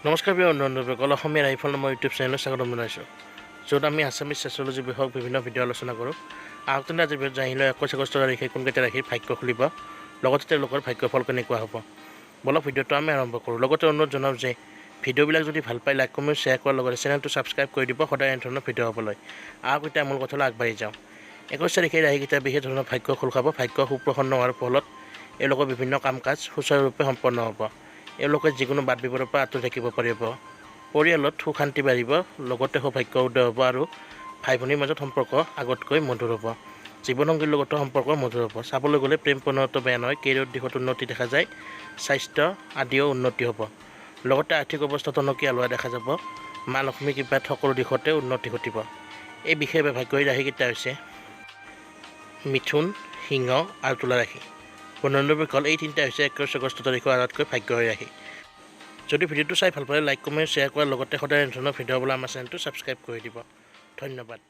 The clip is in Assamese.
নমস্কাৰ প্ৰিয় বন্ধুসকল, অসমীয়া ৰাইফল নামৰ ইউটিউব চেনেলত স্বাগতম জনাইছোঁ, য'ত আমি আছামিজ ছ'চিয়লজি বিষয়ক বিভিন্ন ভিডিঅ' আলোচনা কৰোঁ। আহকতেনে আজি ভিডিঅ'ত জানিলে 21 আগষ্ট তাৰিখে কোনকেইটা ৰাশিৰ ভাগ্য খুলিব, লগতে তেওঁলোকৰ ভাগ্যফল কেনেকুৱা হ'ব। বলক ভিডিঅ'টো আমি আৰম্ভ কৰোঁ। লগতে অনুৰোধ জনাওঁ যে ভিডিঅ'বিলাক যদি ভাল পায় লাইক কমেণ্ট শ্বেয়াৰ কৰাৰ লগতে চেনেলটো ছাবস্ক্ৰাইব কৰি দিব সদায় এনে ধৰণৰ ভিডিঅ' হ'বলৈ। আহক এতিয়া মূল কথালৈ আগবাঢ়ি যাওঁ। 21 তাৰিখে ৰাশিকেইটা বিশেষ ধৰণৰ ভাগ্য খোল খাব। ভাগ্য সুপ্ৰসন্ন হোৱাৰ ফলত এওঁলোকৰ বিভিন্ন কাম কাজ সুচাৰুৰূপে সম্পন্ন হ'ব। এওঁলোকে যিকোনো বাদ বিপদৰ পৰা আঁতৰি থাকিব পাৰিব। পৰিয়ালত সুখ শান্তি বাঢ়িব, লগতে সৌভাগ্য উদয় হ'ব আৰু ভাই ভনীৰ মাজত সম্পৰ্ক আগতকৈ মধুৰ হ'ব। জীৱনসংগীৰ লগতো সম্পৰ্ক মধুৰ হ'ব। চাবলৈ গ'লে প্ৰেম প্ৰণয়তো বেয়া নহয়, কেৰিয়াৰৰ দিশত উন্নতি দেখা যায়, স্বাস্থ্য আদিও উন্নতি হ'ব। লগতে আৰ্থিক অৱস্থা টনকিয়াল হোৱা দেখা যাব। মা লক্ষ্মীৰ কৃপাত সকলো দিশতে উন্নতি ঘটিব। এই বিশেষভাৱে ভাগ্যৰ ৰাশিকেইটা হৈছে মিথুন, সিংহ আৰু তুলা ৰাশি। বন্ধুসকল, এই তিনিটা হৈছে 21 আগষ্ট তাৰিখৰ আটাইতকৈ ভাগ্যৰ ৰাশি। যদি ভিডিঅ'টো চাই ভাল পালে লাইক কমেণ্ট শ্বেয়াৰ কৰাৰ লগতে সদায় এনে ধৰণৰ ভিডিঅ' হ'বলৈ আমাৰ চেনেলটো ছাবস্ক্ৰাইব কৰি দিব। ধন্যবাদ।